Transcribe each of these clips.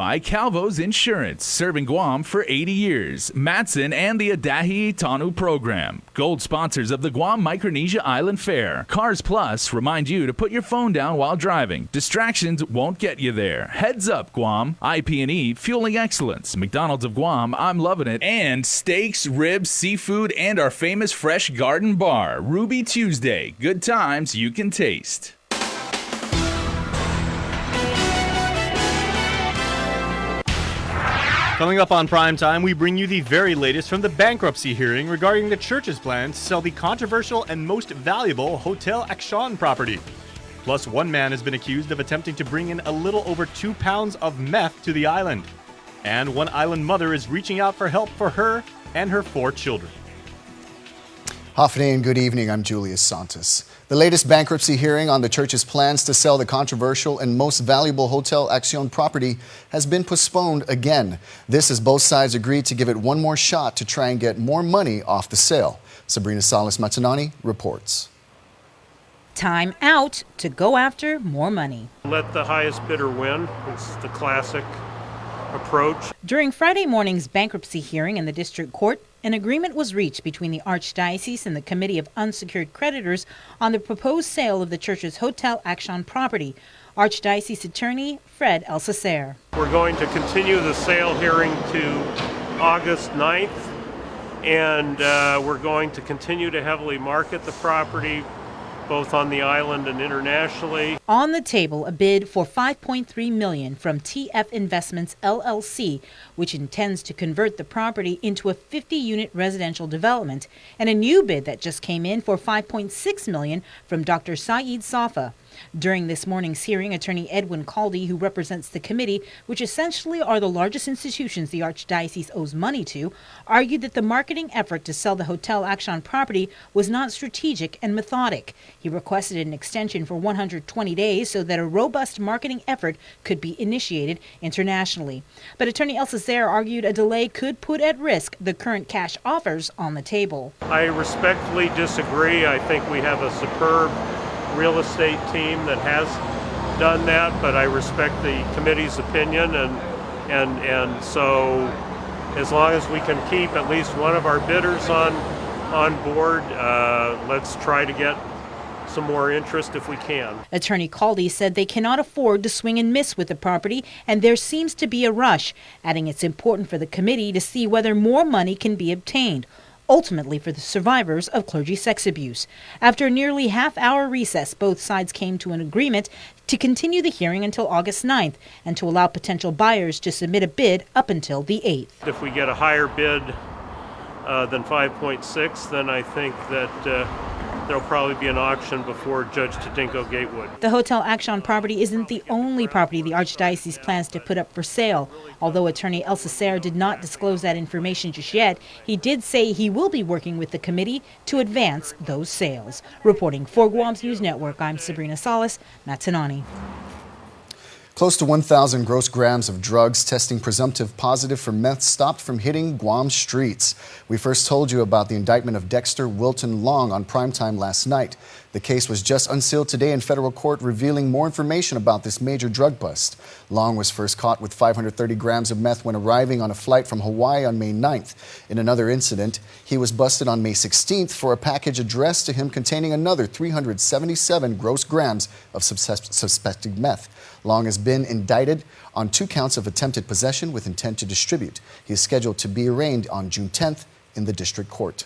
By Calvo's Insurance, serving Guam for 80 years. Matson and the Adahi Tanu program. Gold sponsors of the Guam Micronesia Island Fair. Cars Plus remind you to put your phone down while driving. Distractions won't get you there. Heads up, Guam. IP&E, fueling excellence. McDonald's of Guam, I'm loving it. And steaks, ribs, seafood, and our famous fresh garden bar. Ruby Tuesday. Good times you can taste. Coming up on Primetime, we bring you the very latest from the bankruptcy hearing regarding the church's plan to sell the controversial and most valuable Hotel Action property. Plus, one man has been accused of attempting to bring in a little over 2 pounds of meth to the island. And one island mother is reaching out for help for her and her 4 children. Hafne and good evening. I'm Julius Santos. The latest bankruptcy hearing on the church's plans to sell the controversial and most valuable Hotel Action property has been postponed again. This as both sides agreed to give it one more shot to try and get more money off the sale. Sabrina Salas-Matanani reports. Time out to go after more money. Let the highest bidder win. It's the classic approach. During Friday morning's bankruptcy hearing in the district court, an agreement was reached between the Archdiocese and the Committee of Unsecured Creditors on the proposed sale of the church's Hotel Action property. Archdiocese attorney Fred Alcacer. We're going to continue the sale hearing to August 9th, and we're going to continue to heavily market the property both on the island and internationally. On the table, a bid for $5.3 million from TF Investments LLC, which intends to convert the property into a 50-unit residential development, and a new bid that just came in for $5.6 million from Dr. Saeed Safa. During this morning's hearing, attorney Edwin Caldy, who represents the committee, which essentially are the largest institutions the Archdiocese owes money to, argued that the marketing effort to sell the Hotel Action property was not strategic and methodic. He requested an extension for 120 days so that a robust marketing effort could be initiated internationally. But attorney Alcacer argued a delay could put at risk the current cash offers on the table. I respectfully disagree. I think we have a superb real estate team that has done that, but I respect the committee's opinion, and so as long as we can keep at least one of our bidders on board, let's try to get some more interest if we can. Attorney Caldy said they cannot afford to swing and miss with the property, and there seems to be a rush, adding it's important for the committee to see whether more money can be obtained, ultimately for the survivors of clergy sex abuse. After a nearly half-hour recess, both sides came to an agreement to continue the hearing until August 9th and to allow potential buyers to submit a bid up until the 8th. If we get a higher bid than 5.6, then I think that there'll probably be an auction before Judge Tadinko Gatewood. The Hotel Action property isn't the only property the Archdiocese plans to put up for sale. Although attorney Alcacer did not disclose that information just yet, he did say he will be working with the committee to advance those sales. Reporting for Guam's News Network, I'm Sabrina Salas-Matanani. Close to 1,000 gross grams of drugs testing presumptive positive for meth stopped from hitting Guam streets. We first told you about the indictment of Dexter Wilton Long on Primetime last night. The case was just unsealed today in federal court, revealing more information about this major drug bust. Long was first caught with 530 grams of meth when arriving on a flight from Hawaii on May 9th. In another incident, he was busted on May 16th for a package addressed to him containing another 377 gross grams of suspected meth. Long has been indicted on 2 counts of attempted possession with intent to distribute. He is scheduled to be arraigned on June 10th in the district court.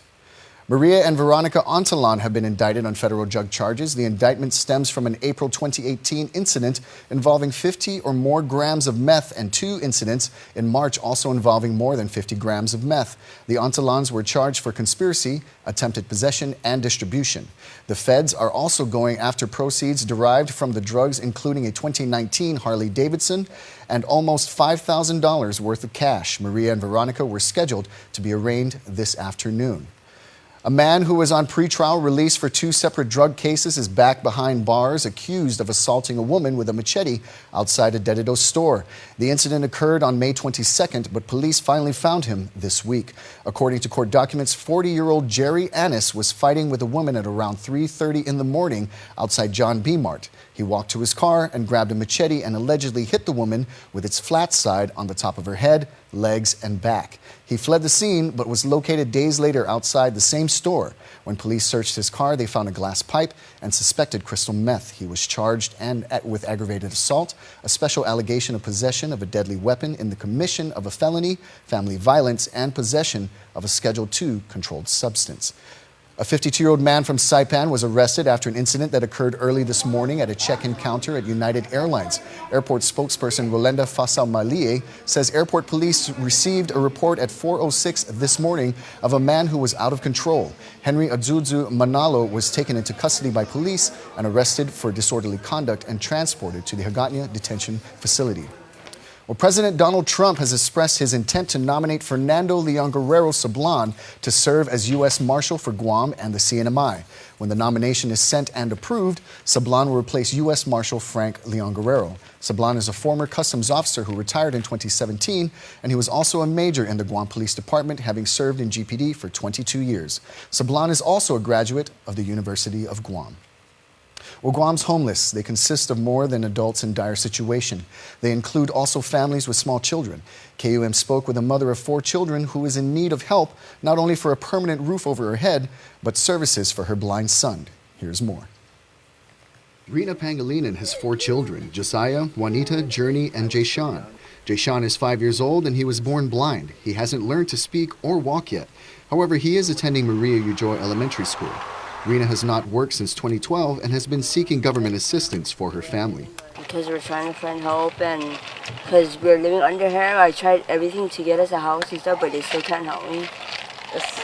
Maria and Veronica Ontalan have been indicted on federal drug charges. The indictment stems from an April 2018 incident involving 50 or more grams of meth and 2 incidents in March also involving more than 50 grams of meth. The Ontalans were charged for conspiracy, attempted possession, and distribution. The feds are also going after proceeds derived from the drugs, including a 2019 Harley-Davidson and almost $5,000 worth of cash. Maria and Veronica were scheduled to be arraigned this afternoon. A man who was on pretrial release for 2 separate drug cases is back behind bars, accused of assaulting a woman with a machete outside a Deditos store. The incident occurred on May 22nd, but police finally found him this week. According to court documents, 40-year-old Jerry Annis was fighting with a woman at around 3:30 in the morning outside John B. Mart. He walked to his car and grabbed a machete and allegedly hit the woman with its flat side on the top of her head, legs, and back. He fled the scene but was located days later outside the same store. When police searched his car, they found a glass pipe and suspected crystal meth. He was charged with aggravated assault, a special allegation of possession of a deadly weapon in the commission of a felony, family violence, and possession of a Schedule II controlled substance. A 52-year-old man from Saipan was arrested after an incident that occurred early this morning at a check-in counter at United Airlines. Airport spokesperson Rolenda Fasamalie says airport police received a report at 4:06 this morning of a man who was out of control. Henry Adzuzu Manalo was taken into custody by police and arrested for disorderly conduct and transported to the Hagåtña detention facility. Well, President Donald Trump has expressed his intent to nominate Fernando Leon Guerrero Sablan to serve as U.S. Marshal for Guam and the CNMI. When the nomination is sent and approved, Sablan will replace U.S. Marshal Frank Leon Guerrero. Sablan is a former customs officer who retired in 2017, and he was also a major in the Guam Police Department, having served in GPD for 22 years. Sablan is also a graduate of the University of Guam. Well, Guam's homeless. They consist of more than adults in dire situation. They include also families with small children. KUAM spoke with a mother of 4 children who is in need of help, not only for a permanent roof over her head, but services for her blind son. Here's more. Rina Pangilinan has 4 children, Josiah, Juanita, Journey, and Jayshawn. Jayshawn is 5 years old and he was born blind. He hasn't learned to speak or walk yet. However, he is attending Maria Ujoy Elementary School. Rina has not worked since 2012 and has been seeking government assistance for her family. Because we're trying to find help and because we're living under her, I tried everything to get us a house and stuff, but they still can't help me.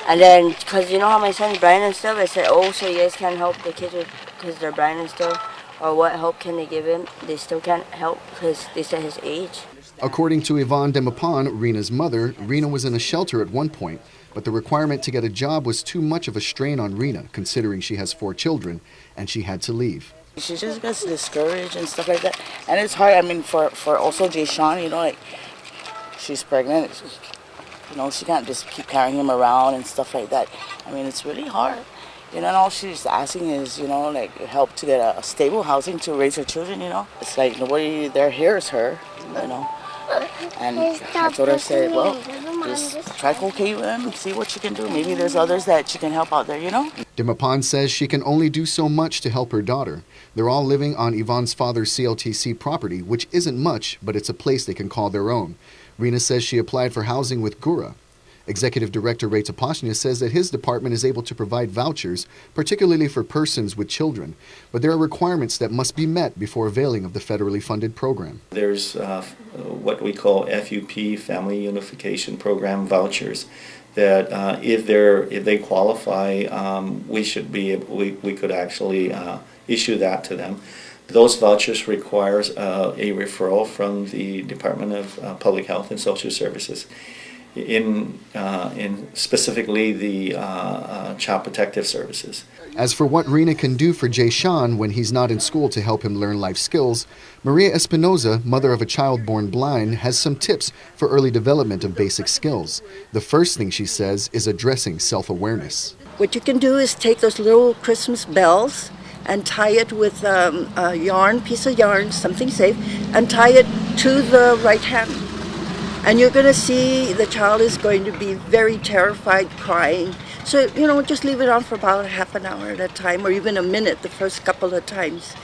And then, because you know how my son's blind and stuff, I said, oh, so you guys can't help the kids because they're blind and stuff? Or what help can they give him? They still can't help because they said his age. According to Yvonne Demapan, Rina's mother, Rina was in a shelter at one point, but the requirement to get a job was too much of a strain on Rina, considering she has 4 children, and she had to leave. She just gets discouraged and stuff like that. And it's hard, I mean, for also Jayshawn, you know, like, she's pregnant. You know, she can't just keep carrying him around and stuff like that. I mean, it's really hard. You know, and all she's asking is, you know, like, help to get a stable housing to raise her children, you know. It's like nobody there hears her, you know. And I told her, I said, well, just try to call KUAM and see what you can do. Maybe there's others that you can help out there, you know? Demapan says she can only do so much to help her daughter. They're all living on Yvonne's father's CLTC property, which isn't much, but it's a place they can call their own. Rina says she applied for housing with GURA. Executive Director Ray Tapashnia says that his department is able to provide vouchers, particularly for persons with children, but there are requirements that must be met before availing of the federally funded program. There's what we call FUP, Family Unification Program vouchers, that if they qualify, we could actually issue that to them. Those vouchers requires a referral from the Department of Public Health and Social Services. In specifically the Child Protective Services. As for what Rina can do for Jayshawn when he's not in school to help him learn life skills, Maria Espinoza, mother of a child born blind, has some tips for early development of basic skills. The first thing she says is addressing self-awareness. What you can do is take those little Christmas bells and tie it with a yarn, piece of yarn, something safe, and tie it to the right hand. And you're going to see the child is going to be very terrified, crying. So, you know, just leave it on for about half an hour at a time, or even a minute the first couple of times.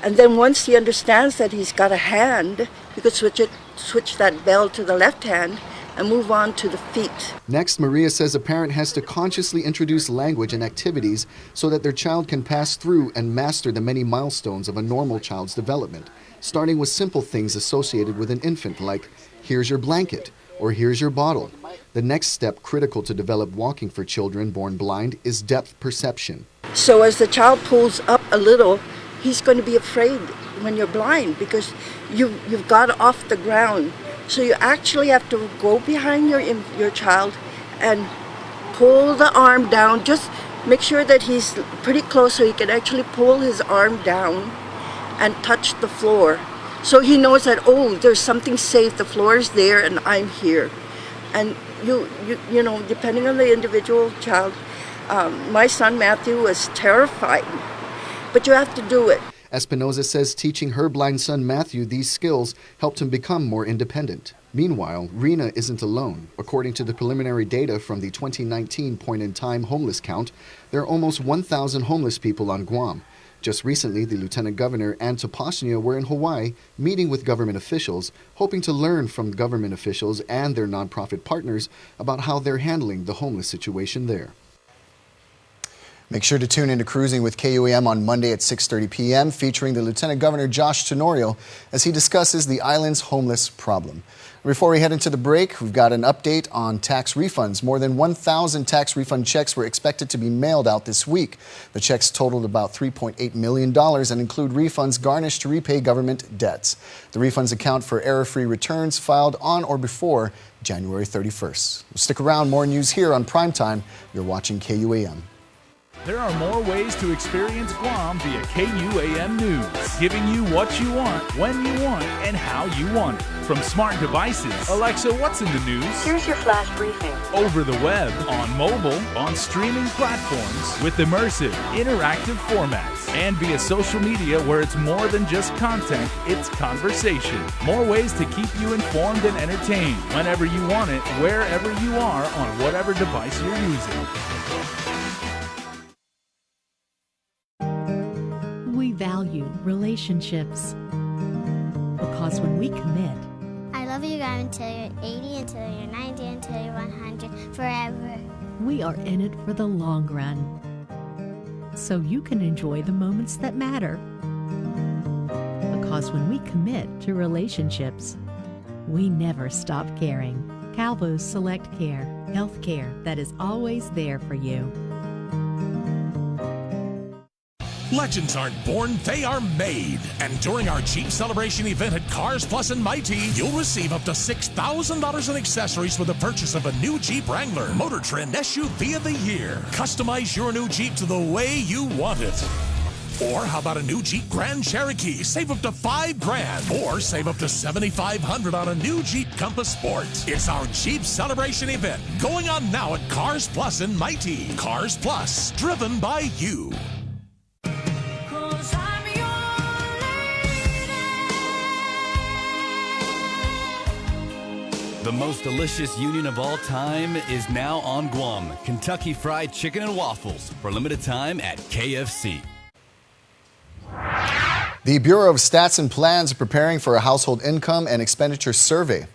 And then once he understands that he's got a hand, you could switch that bell to the left hand and move on to the feet. Next, Maria says a parent has to consciously introduce language and activities so that their child can pass through and master the many milestones of a normal child's development, starting with simple things associated with an infant like, here's your blanket, or here's your bottle. The next step critical to develop walking for children born blind is depth perception. So as the child pulls up a little, he's going to be afraid when you're blind because you've got off the ground. So you actually have to go behind your child and pull the arm down. Just make sure that he's pretty close so he can actually pull his arm down and touch the floor. So he knows that, oh, there's something safe, the floor is there and I'm here. And you know, depending on the individual child, my son Matthew was terrified, but you have to do it. Espinoza says teaching her blind son Matthew these skills helped him become more independent. Meanwhile, Rena isn't alone. According to the preliminary data from the 2019 point-in-time homeless count, there are almost 1,000 homeless people on Guam. Just recently, the Lieutenant Governor and Toposnia were in Hawaii meeting with government officials, hoping to learn from government officials and their nonprofit partners about how they're handling the homeless situation there. Make sure to tune into Cruising with KUAM on Monday at 6:30 p.m. featuring the Lieutenant Governor Josh Tenorio as he discusses the island's homeless problem. Before we head into the break, we've got an update on tax refunds. More than 1,000 tax refund checks were expected to be mailed out this week. The checks totaled about $3.8 million and include refunds garnished to repay government debts. The refunds account for error-free returns filed on or before January 31st. Stick around, more news here on Primetime. You're watching KUAM. There are more ways to experience Guam via KUAM News, giving you what you want, when you want, and how you want it. From smart devices, Alexa, what's in the news? Here's your flash briefing. Over the web, on mobile, on streaming platforms, with immersive, interactive formats, and via social media where it's more than just content, it's conversation. More ways to keep you informed and entertained whenever you want it, wherever you are, on whatever device you're using. We value relationships because when we commit, I love you guys until you're 80, until you're 90, until you're 100, forever. We are in it for the long run, so you can enjoy the moments that matter. Because when we commit to relationships, we never stop caring. Calvo's Select Care, health care that is always there for you. Legends aren't born, they are made. And during our Jeep Celebration event at Cars Plus and Mighty, you'll receive up to $6,000 in accessories with the purchase of a new Jeep Wrangler, Motor Trend SUV of the Year. Customize your new Jeep to the way you want it. Or how about a new Jeep Grand Cherokee? Save up to $5,000. Or save up to $7,500 on a new Jeep Compass Sport. It's our Jeep Celebration event going on now at Cars Plus and Mighty. Cars Plus, driven by you. The most delicious union of all time is now on Guam. Kentucky Fried Chicken and Waffles for limited time at KFC. The Bureau of Stats and Plans are preparing for a household income and expenditure survey.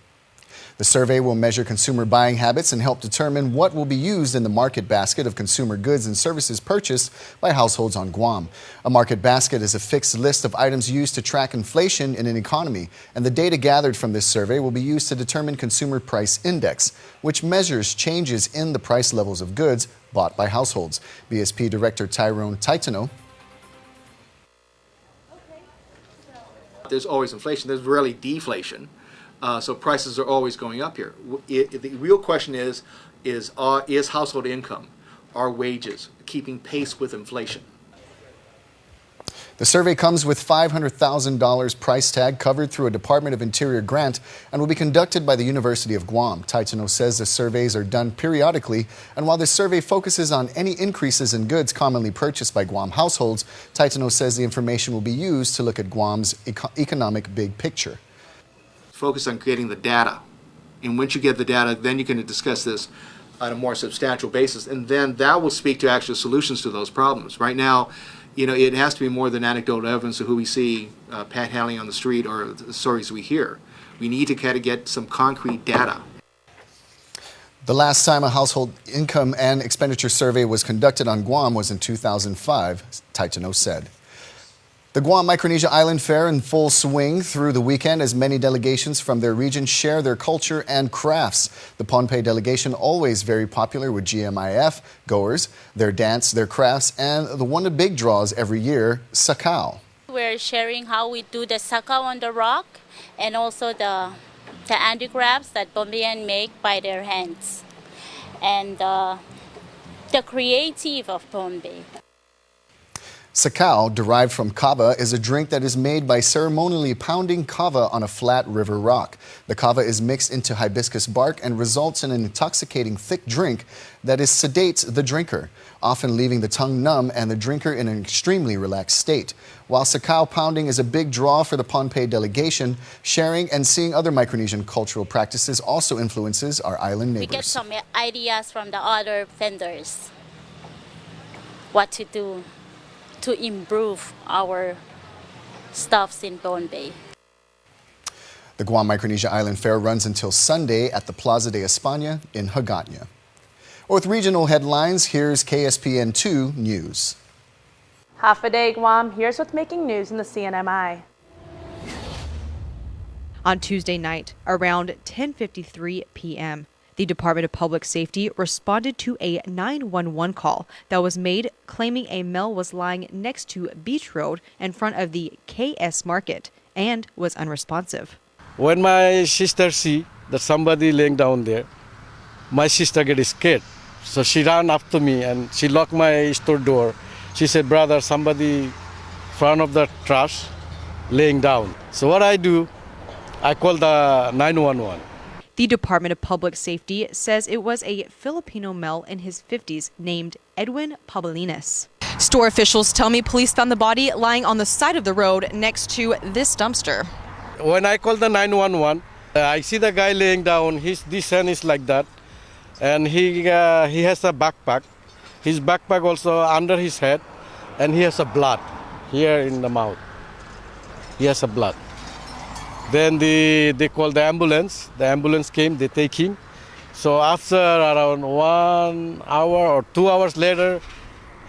The survey will measure consumer buying habits and help determine what will be used in the market basket of consumer goods and services purchased by households on Guam. A market basket is a fixed list of items used to track inflation in an economy, and the data gathered from this survey will be used to determine Consumer Price Index, which measures changes in the price levels of goods bought by households. BSP Director Tyrone Titano. There's always inflation. There's rarely deflation. So prices are always going up here. The real question is household income, are wages keeping pace with inflation? The survey comes with $500,000 price tag covered through a Department of Interior grant and will be conducted by the University of Guam. Titano says the surveys are done periodically, and while the survey focuses on any increases in goods commonly purchased by Guam households, Titano says the information will be used to look at Guam's economic big picture. Focus on creating the data, and once you get the data, then you can discuss this on a more substantial basis, and then that will speak to actual solutions to those problems. Right now, it has to be more than anecdotal evidence of who we see panhandling on the street or the stories we hear. We need to kind of get some concrete data. The last time a household income and expenditure survey was conducted on Guam was in 2005, Titano said. The Guam Micronesia Island Fair in full swing through the weekend as many delegations from their region share their culture and crafts. The Pohnpei delegation always very popular with GMIF goers, their dance, their crafts, and the one of the big draws every year, sakao. We're sharing how we do the sakao on the rock and also the handicrafts that Pohnpeian make by their hands and the creative of Pohnpei. Sacao, derived from kava, is a drink that is made by ceremonially pounding kava on a flat river rock. The kava is mixed into hibiscus bark and results in an intoxicating thick drink that sedates the drinker, often leaving the tongue numb and the drinker in an extremely relaxed state. While Sacao pounding is a big draw for the Pohnpei delegation, sharing and seeing other Micronesian cultural practices also influences our island neighbors. We get some ideas from the other vendors, what to do to improve our stuffs in Pohnpei. The Guam Micronesia Island Fair runs until Sunday at the Plaza de España in Hagåtña. With regional headlines, here's KSPN2 News. Half a day, Guam. Here's what's making news in the CNMI. On Tuesday night, around 10:53 p.m., the Department of Public Safety responded to a 911 call that was made claiming a male was lying next to Beach Road in front of the KS Market and was unresponsive. When my sister see that somebody laying down there, my sister get scared. So she ran after me and she locked my store door. She said, "Brother, somebody front of the trash laying down." So what I do, I call the 911. The Department of Public Safety says it was a Filipino male in his 50s named Edwin Pabalinas. Store officials tell me police found the body lying on the side of the road next to this dumpster. When I call the 911, I see the guy laying down. This hand is like that, and he has a backpack. His backpack also under his head, and he has a blood here in the mouth. He has a blood. Then they call the ambulance. The ambulance came, they take him. So after around 1 hour or 2 hours later,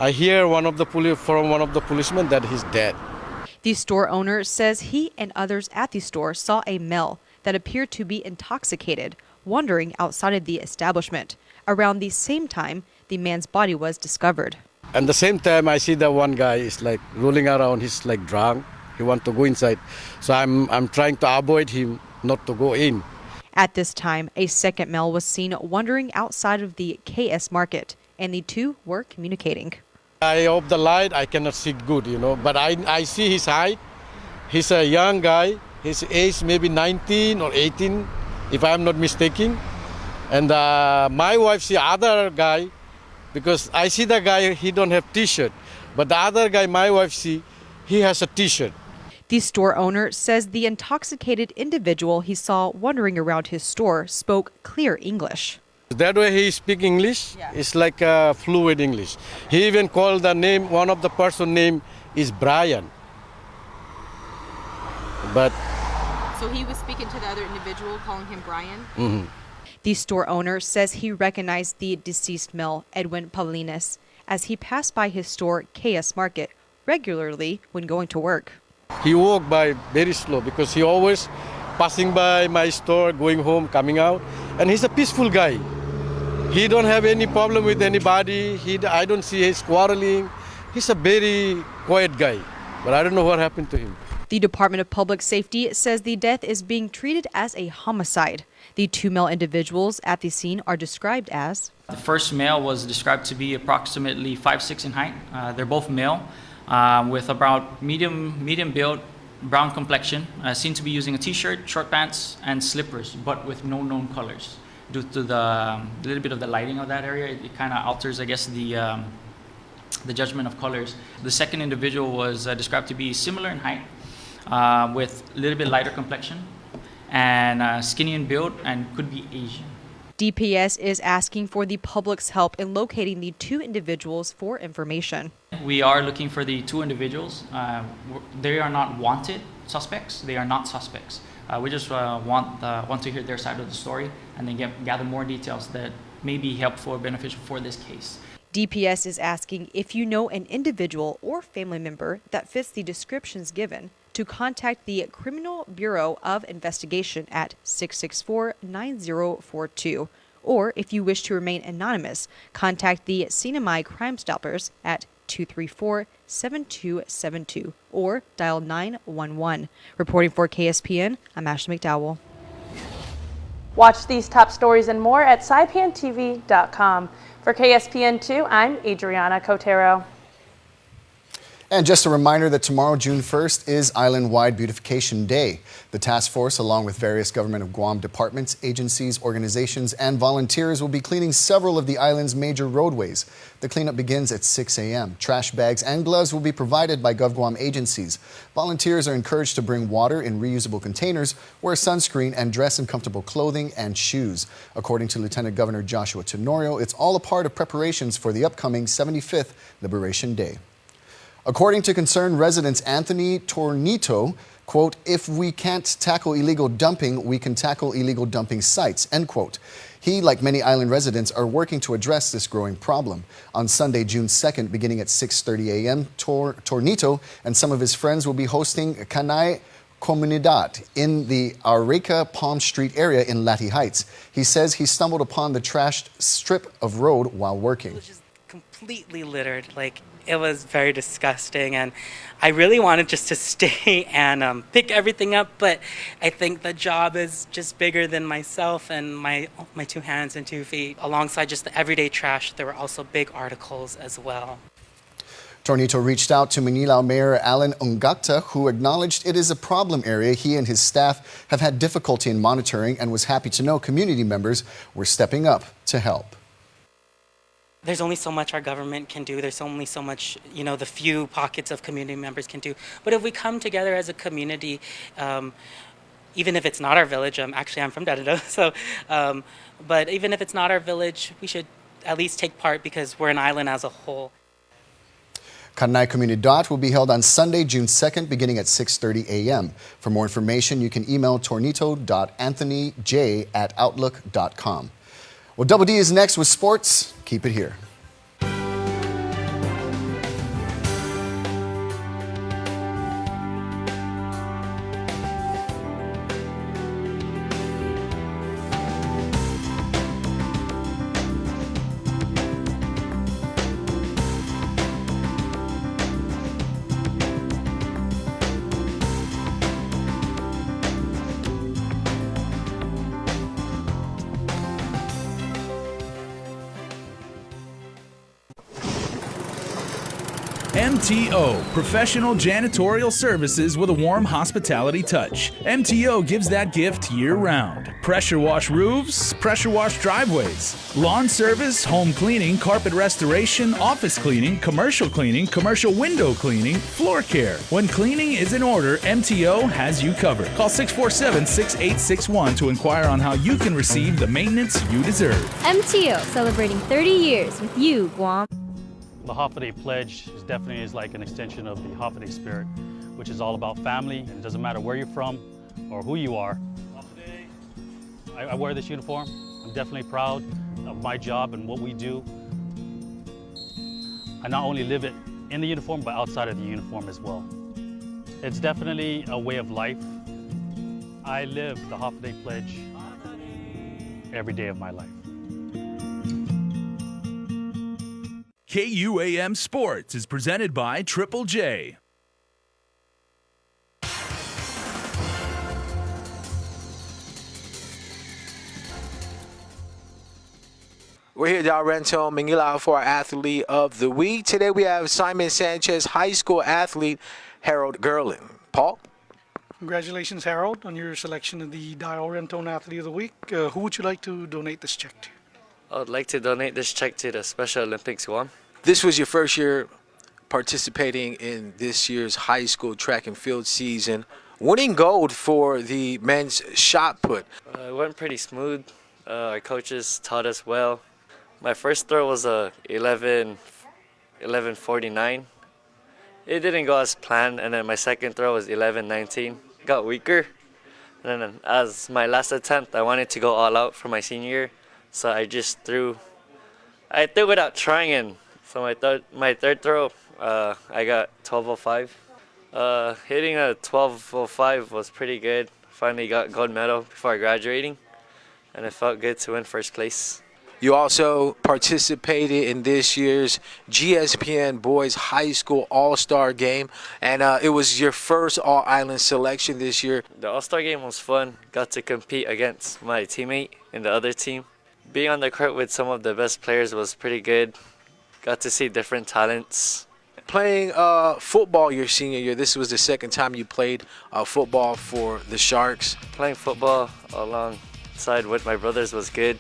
I hear from one of the policemen that he's dead. The store owner says he and others at the store saw a male that appeared to be intoxicated, wandering outside of the establishment. Around the same time, the man's body was discovered. And the same time, I see that one guy is like rolling around. He's like drunk. He wants to go inside. So I'm trying to avoid him not to go in. At this time, a second male was seen wandering outside of the KS Market, and the two were communicating. I off the light, I cannot see good, but I see his height. He's a young guy. His age maybe 19 or 18, if I'm not mistaken. And my wife see other guy, because I see the guy, he don't have t-shirt. But the other guy, my wife see, he has a t-shirt. The store owner says the intoxicated individual he saw wandering around his store spoke clear English. That way he speak English. Yeah. It's like fluid English. He even called the name, one of the person name is Brian. But so he was speaking to the other individual, calling him Brian? Mm-hmm. The store owner says he recognized the deceased male, Edwin Pabalinas, as he passed by his store, KS Market, regularly when going to work. He walked by very slow because he always passing by my store, going home, coming out. And he's a peaceful guy. He don't have any problem with anybody. I don't see his quarreling. He's a very quiet guy. But I don't know what happened to him. The Department of Public Safety says the death is being treated as a homicide. The two male individuals at the scene are described as... The first male was described to be approximately 5'6" in height. They're both male. With about medium build, brown complexion, seen to be using a t-shirt, short pants, and slippers, but with no known colors. Due to the little bit of the lighting of that area, it kind of alters, I guess, the judgment of colors. The second individual was described to be similar in height, with a little bit lighter complexion, and skinny in build, and could be Asian. DPS is asking for the public's help in locating the two individuals for information. We are looking for the two individuals. They are not wanted suspects. They are not suspects. We just want to hear their side of the story and then gather more details that may be helpful or beneficial for this case. DPS is asking if you know an individual or family member that fits the descriptions given to contact the Criminal Bureau of Investigation at 664-9042. Or if you wish to remain anonymous, contact the CNMI Crime Stoppers at 234-7272 or dial 911. Reporting for KSPN, I'm Ashley McDowell. Watch these top stories and more at SaiPNTV.com. For KSPN2, I'm Adriana Cotero. And just a reminder that tomorrow, June 1st, is Island-wide Beautification Day. The task force, along with various government of Guam departments, agencies, organizations, and volunteers, will be cleaning several of the island's major roadways. The cleanup begins at 6 a.m. Trash bags and gloves will be provided by GovGuam agencies. Volunteers are encouraged to bring water in reusable containers, wear sunscreen, and dress in comfortable clothing and shoes. According to Lieutenant Governor Joshua Tenorio, it's all a part of preparations for the upcoming 75th Liberation Day. According to concerned residents Anthony Tornito, quote, "If we can't tackle illegal dumping, we can tackle illegal dumping sites," end quote. He, like many island residents, are working to address this growing problem. On Sunday, June 2nd, beginning at 6:30 a.m., Tornito and some of his friends will be hosting Kanai Comunidad in the Areca Palm Street area in Lati Heights. He says he stumbled upon the trashed strip of road while working. Completely littered. It was very disgusting, and I really wanted just to stay and pick everything up, but I think the job is just bigger than myself and my 2 hands and 2 feet. Alongside just the everyday trash, there were also big articles as well. Tornito reached out to Manila Mayor Alan Ongacta, who acknowledged it is a problem area he and his staff have had difficulty in monitoring, and was happy to know community members were stepping up to help. There's only so much our government can do. There's only so much, the few pockets of community members can do. But if we come together as a community, even if it's not our village, actually I'm from Dadado, so, but even if it's not our village, we should at least take part because we're an island as a whole. Kanai Comunidad will be held on Sunday, June 2nd, beginning at 6:30 a.m. For more information, you can email tornito.anthonyj@outlook.com. Well, Double D is next with sports. Keep it here. MTO, professional janitorial services with a warm hospitality touch. MTO gives that gift year-round. Pressure wash roofs, pressure wash driveways, lawn service, home cleaning, carpet restoration, office cleaning, commercial window cleaning, floor care. When cleaning is in order, MTO has you covered. Call 647-6861 to inquire on how you can receive the maintenance you deserve. MTO, celebrating 30 years with you, Guam. The Holiday Pledge is like an extension of the holiday spirit, which is all about family. And it doesn't matter where you're from or who you are. I wear this uniform. I'm definitely proud of my job and what we do. I not only live it in the uniform, but outside of the uniform as well. It's definitely a way of life. I live the Holiday Pledge every day of my life. KUAM Sports is presented by Triple J. We're here at Del Rento, Manila, for our Athlete of the Week. Today we have Simon Sanchez High School athlete Harold Gerlin. Paul? Congratulations, Harold, on your selection of the Del Rento Athlete of the Week. Who would you like to donate this check to? I would like to donate this check to the Special Olympics Guam. This was your first year participating in this year's high school track and field season, winning gold for the men's shot put. It went pretty smooth. Our coaches taught us well. My first throw was a 11:49. It didn't go as planned, and then my second throw was 11:19. Got weaker. And then as my last attempt, I wanted to go all out for my senior year, so I just threw. I threw without trying, and so my third throw, I got 12:05. Hitting a 12:05 was pretty good. Finally got gold medal before graduating, and it felt good to win first place. You also participated in this year's GSPN Boys High School All-Star Game, and it was your first All-Island selection this year. The All-Star Game was fun. Got to compete against my teammate in the other team. Being on the court with some of the best players was pretty good. Got to see different talents playing football your senior year. This was the second time you played football for the Sharks. Playing football alongside with my brothers was good.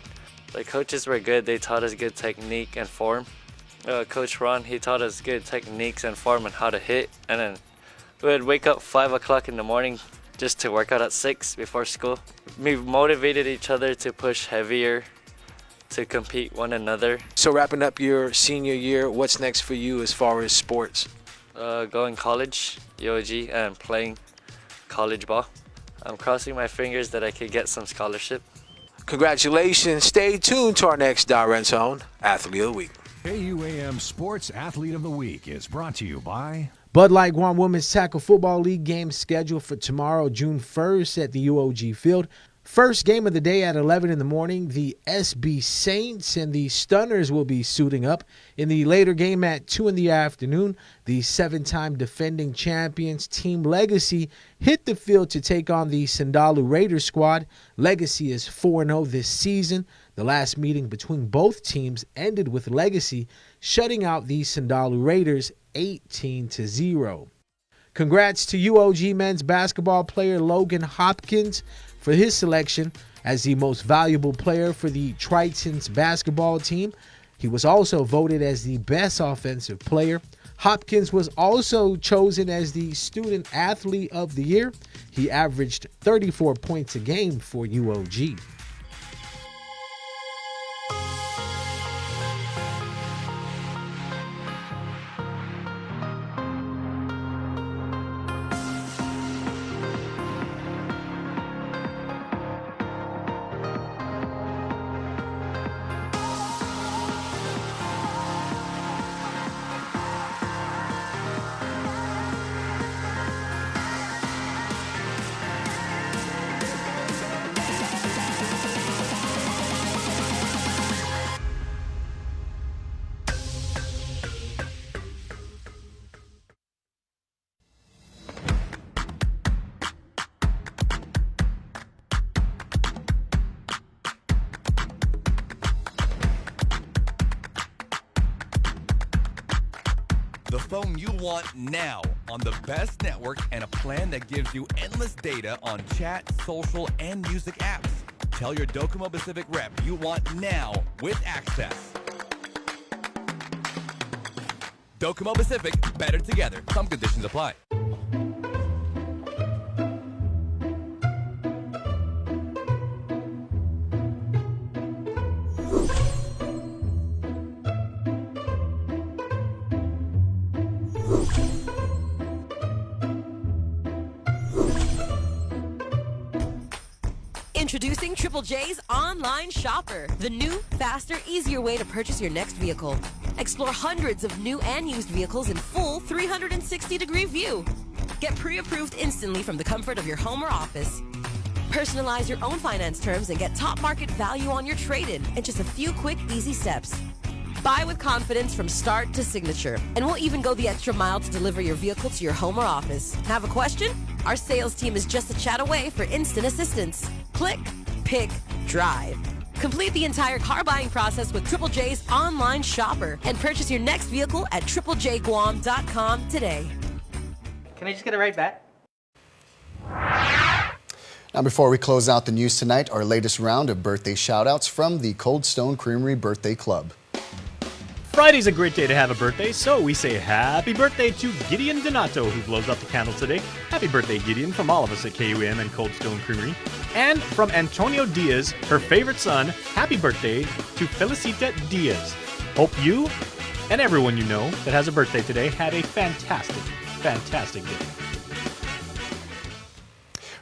The coaches were good. They taught us good technique and form. Coach Ron, he taught us good techniques and form and how to hit. And then we would wake up 5 o'clock in the morning just to work out at 6 before school. We motivated each other to push heavier, to compete one another. So wrapping up your senior year, what's next for you as far as sports? Going college, UOG, and playing college ball. I'm crossing my fingers that I could get some scholarship. Congratulations. Stay tuned to our next Direct Zone Athlete of the Week. KUAM Sports Athlete of the Week is brought to you by Bud Light Guam Women's Tackle Football League game scheduled for tomorrow, June 1st at the UOG Field. First game of the day at 11 in the morning, the SB Saints and the Stunners will be suiting up. In the later game at 2 in the afternoon, the 7-time defending champions Team Legacy hit the field to take on the Sindalu Raiders squad. Legacy is 4-0 this season. The last meeting between both teams ended with Legacy shutting out the Sindalu Raiders 18-0. Congrats to UOG men's basketball player Logan Hopkins for his selection as the most valuable player for the Tritons basketball team. He was also voted as the best offensive player. Hopkins was also chosen as the student athlete of the year. He averaged 34 points a game for UOG. The phone you want now on the best network and a plan that gives you endless data on chat, social, and music apps. Tell your Docomo Pacific rep you want now with access. Docomo Pacific, better together. Some conditions apply. Introducing Triple J's Online Shopper, the new, faster, easier way to purchase your next vehicle. Explore hundreds of new and used vehicles in full 360-degree view. Get pre-approved instantly from the comfort of your home or office. Personalize your own finance terms and get top market value on your trade-in in just a few quick, easy steps. Buy with confidence from start to signature, and we'll even go the extra mile to deliver your vehicle to your home or office. Have a question? Our sales team is just a chat away for instant assistance. Click, pick, drive. Complete the entire car buying process with Triple J's Online Shopper and purchase your next vehicle at triplejguam.com today. Can I just get a right back? Now, before we close out the news tonight, our latest round of birthday shout-outs from the Cold Stone Creamery Birthday Club. Friday's a great day to have a birthday, so we say happy birthday to Gideon Donato, who blows up the candles today. Happy birthday, Gideon, from all of us at KUAM and Cold Stone Creamery. And from Antonio Diaz, her favorite son, happy birthday to Felicita Diaz. Hope you and everyone you know that has a birthday today had a fantastic, fantastic day.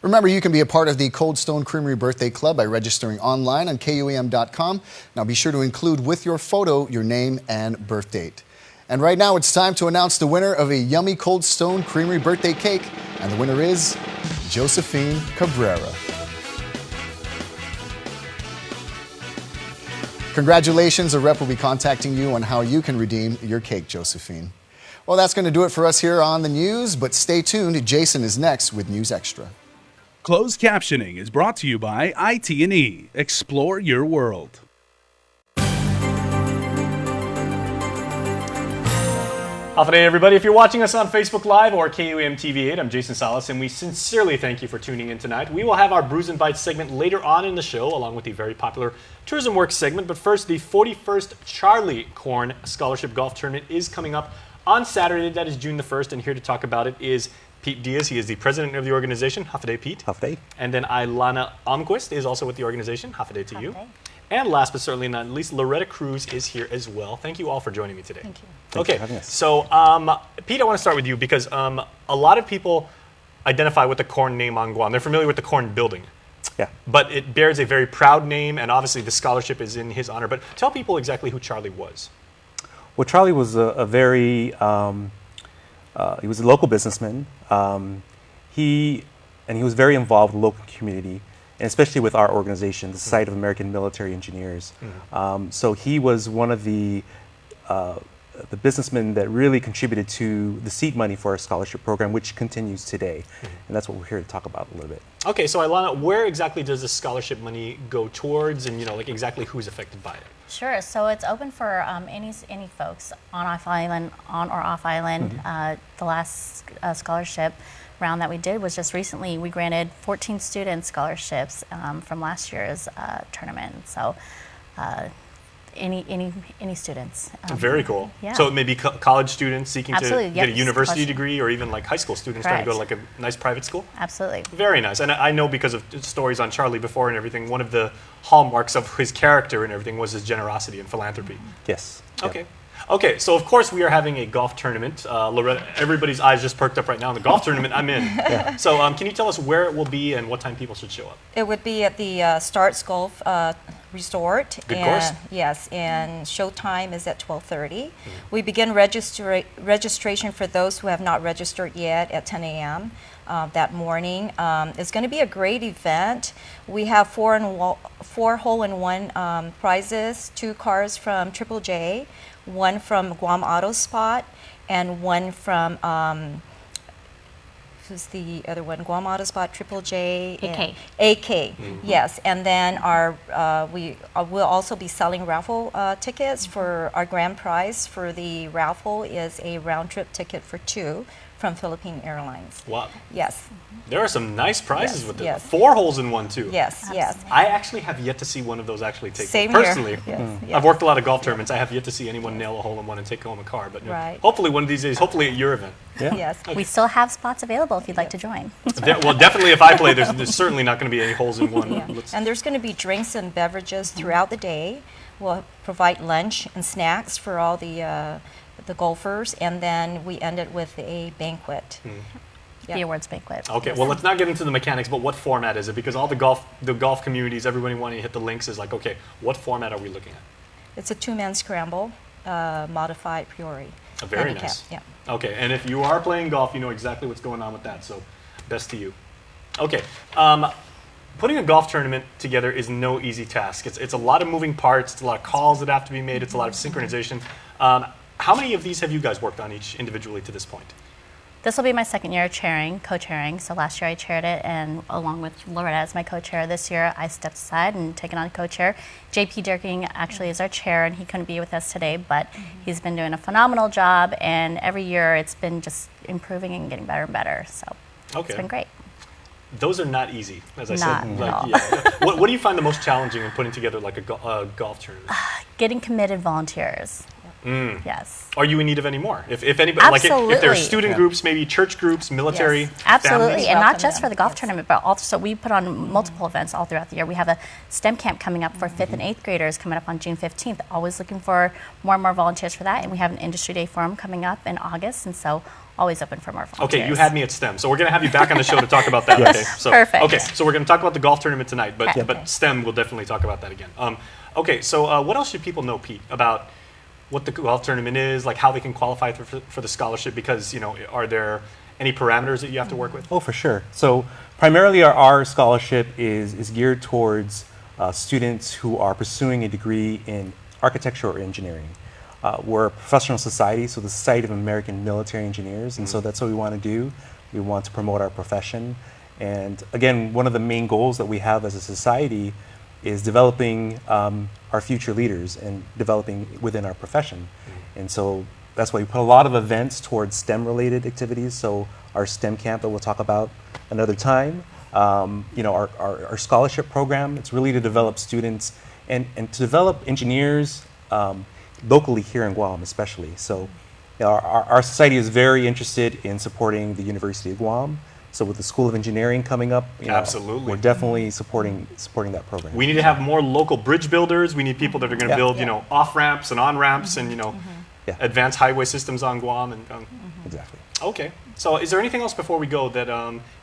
Remember, you can be a part of the Cold Stone Creamery Birthday Club by registering online on KUAM.com. Now be sure to include with your photo your name and birth date. And right now it's time to announce the winner of a yummy Cold Stone Creamery birthday cake. And the winner is Josephine Cabrera. Congratulations, a rep will be contacting you on how you can redeem your cake, Josephine. Well, that's going to do it for us here on the news, but stay tuned. Jason is next with News Extra. Closed captioning is brought to you by IT&E. Explore your world. Hafa Adai, everybody. If you're watching us on Facebook Live or KUAM TV8, I'm Jason Salas, and we sincerely thank you for tuning in tonight. We will have our Brews and Bites segment later on in the show, along with the very popular Tourism Works segment. But first, the 41st Charlie Corn Scholarship Golf Tournament is coming up on Saturday. That is June the 1st, and here to talk about it is Pete Diaz. He is the president of the organization. Hafa Adai, Pete. Hafa Adai. And then Ilana Almquist is also with the organization. Hafa Adai to you. And last but certainly not least, Loretta Cruz is here as well. Thank you all for joining me today. Thank you. Okay, Thanks for having us. so Pete, I want to start with you because a lot of people identify with the corn name on Guam. They're familiar with the corn building. Yeah. But it bears a very proud name, and obviously the scholarship is in his honor. But tell people exactly who Charlie was. Well, Charlie was a very, he was a local businessman. He was very involved with the local community, and especially with our organization, the Society of American Military Engineers. So he was one of the businessmen that really contributed to the seed money for our scholarship program, which continues today. And that's what we're here to talk about a little bit. Okay, so Ilana, where exactly does the scholarship money go towards, and like exactly who's affected by it? Sure. So it's open for any folks on or off island. The last scholarship round that we did was just recently. We granted 14 student scholarships from last year's tournament. So any students. Very cool. Yeah. So it may be college students seeking Absolutely, to get a yes, university college. degree, or even like high school students trying to go to like a nice private school. Absolutely. Very nice. And I know because of stories on Charlie before and everything, one of the hallmarks of his character and everything was his generosity and philanthropy. Yes. Okay. Okay, so of course we are having a golf tournament. Loretta, everybody's eyes just perked up right now. In the golf tournament, I'm in. Yeah. So can you tell us where it will be and what time people should show up? It would be at the Starts Golf Resort. Good course. Yes, and showtime is at 12:30. We begin registration for those who have not registered yet at 10 a.m. That morning. It's going to be a great event. We have four hole-in-one prizes, 2 cars from Triple J, 1 from Guam Auto Spot, and 1 from who's the other one? Guam Auto Spot, Triple J, AK. AK. Yes, and then we will also be selling raffle tickets for our grand prize for the raffle is a round trip ticket for 2 from Philippine Airlines. Wow. Yes. There are some nice prizes Yes, with this. yes. 4 holes in one too. Yes, yes. I actually have yet to see one of those actually take Same place. here. Personally, Yes, yes. I've worked a lot of golf tournaments. I have yet to see anyone nail a hole in one and take home a car. But Right. hopefully one of these days, hopefully at your event. Yeah. Yes. We still have spots available if you'd like to join. Well, definitely if I play, there's certainly not going to be any holes in one. Yeah. And there's going to be drinks and beverages throughout the day. We'll provide lunch and snacks for all the golfers, and then we end it with a banquet. The awards banquet. Okay, well, let's not get into the mechanics, but what format is it? Because all the golf communities, everybody wanting to hit the links is like, okay, what format are we looking at? It's a 2-man scramble, modified Priori. Very handicap. nice. Yeah. Okay, and if you are playing golf, you know exactly what's going on with that, so best to you. Okay, putting a golf tournament together is no easy task. It's a lot of moving parts, it's a lot of calls that have to be made, it's a lot of synchronization. How many of these have you guys worked on each individually to this point? This will be my second year co-chairing. So last year I chaired it, and along with Loretta as my co-chair, this year I stepped aside and taken on co-chair. JP Dirking actually is our chair, and he couldn't be with us today, but he's been doing a phenomenal job, and every year it's been just improving and getting better and better. So it's been great. Those are not easy, as I Not said. at all. Yeah. What do you find the most challenging in putting together like a golf tournament? Getting committed volunteers. Yes. Are you in need of any more? If anybody, like if there are student Yeah. groups, maybe church groups, military, Yes, absolutely, families? and not just for the golf tournament, but also we put on multiple events all throughout the year. We have a STEM camp coming up for 5th and 8th graders coming up on June 15th. Always looking for more and more volunteers for that, and we have an industry day forum coming up in August, and so always open for more volunteers. Okay, you had me at STEM, so we're going to have you back on the show to talk about that. Yes. Okay, so Perfect. Okay, so we're going to talk about the golf tournament tonight, but Okay. but STEM we'll definitely talk about that again. Okay, so what else should people know, Pete, about what the golf tournament is, like how they can qualify for the scholarship? Because are there any parameters that you have to work with? Oh, for sure. So primarily our scholarship is geared towards students who are pursuing a degree in architecture or engineering. We're a professional society, so the Society of American Military Engineers, and so that's what we want to do. We want to promote our profession. And again, one of the main goals that we have as a society is developing our future leaders and developing within our profession. And so that's why we put a lot of events towards STEM-related activities. So our STEM camp that we'll talk about another time. You know, our scholarship program, it's really to develop students and to develop engineers locally here in Guam especially. So you know, our society is very interested in supporting the University of Guam. So with the School of Engineering coming up, you know, Absolutely. we're definitely supporting that program. We need to have more local bridge builders. We need people that are going to Yeah. build, you know, off ramps and on ramps, and you know, advanced highway systems on Guam. And exactly. Okay. So, is there anything else before we go that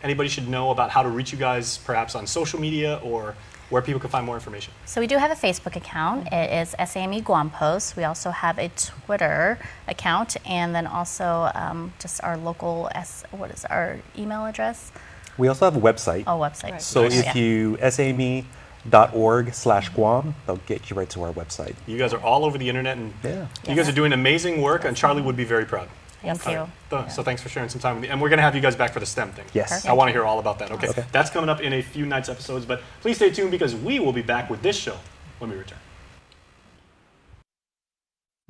anybody should know about how to reach you guys, perhaps on social media or where people can find more information? So we do have a Facebook account. It is SAME Guam Post. We also have a Twitter account, and then also just our local, what is our email address? We also have a website. Oh, website. Right. So Nice. if you SAME.org/Guam, they'll get you right to our website. You guys are all over the internet, and you guys are doing amazing work, and Charlie would be very proud. Thank you. So thanks for sharing some time with me. And we're going to have you guys back for the STEM thing. Yes. Perfect. I want to hear all about that. Okay. That's coming up in a few nights episodes, but please stay tuned because we will be back with this show when we return.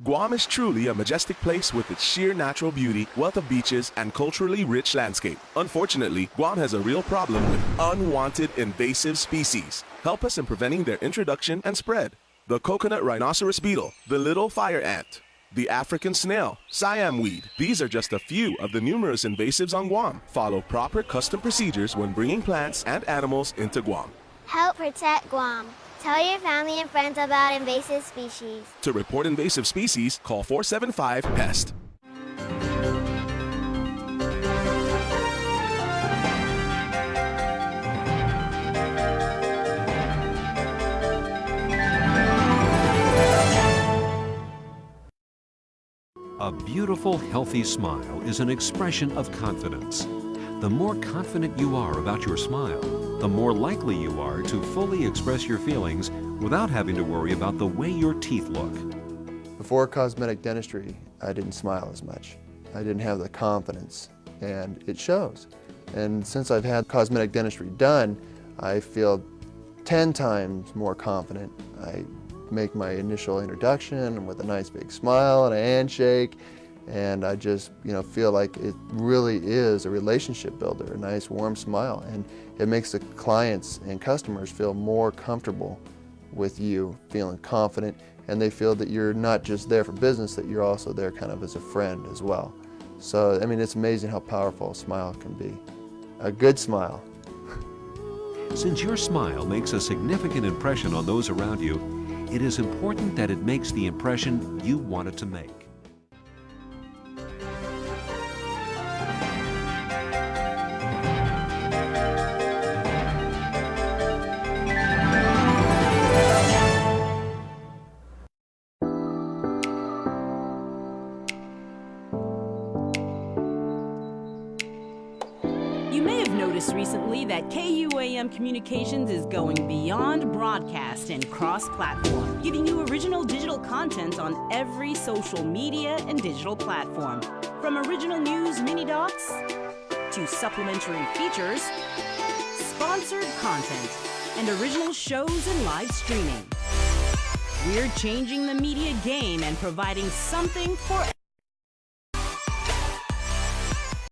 Guam is truly a majestic place with its sheer natural beauty, wealth of beaches, and culturally rich landscape. Unfortunately, Guam has a real problem with unwanted invasive species. Help us in preventing their introduction and spread. The coconut rhinoceros beetle, the little fire ant, the African snail, Siam weed. These are just a few of the numerous invasives on Guam. Follow proper custom procedures when bringing plants and animals into Guam. Help protect Guam. Tell your family and friends about invasive species. To report invasive species, call 475-PEST. A beautiful, healthy smile is an expression of confidence. The more confident you are about your smile, the more likely you are to fully express your feelings without having to worry about the way your teeth look. Before cosmetic dentistry, I didn't smile as much. I didn't have the confidence, and it shows. And since I've had cosmetic dentistry done, I feel 10 times more confident. I make my initial introduction with a nice big smile and a handshake, and I just feel like it really is a relationship builder, a nice warm smile, and it makes the clients and customers feel more comfortable with you, feeling confident, and they feel that you're not just there for business, that you're also there kind of as a friend as well. So I mean, it's amazing how powerful a smile can be. A good smile. Since your smile makes a significant impression on those around you, it is important that it makes the impression you want it to make. You may have noticed recently that KUAM Communications is going beyond broadcast and cross-platform, giving you original digital content on every social media and digital platform. From original news mini-docs to supplementary features, sponsored content, and original shows and live streaming. We're changing the media game and providing something for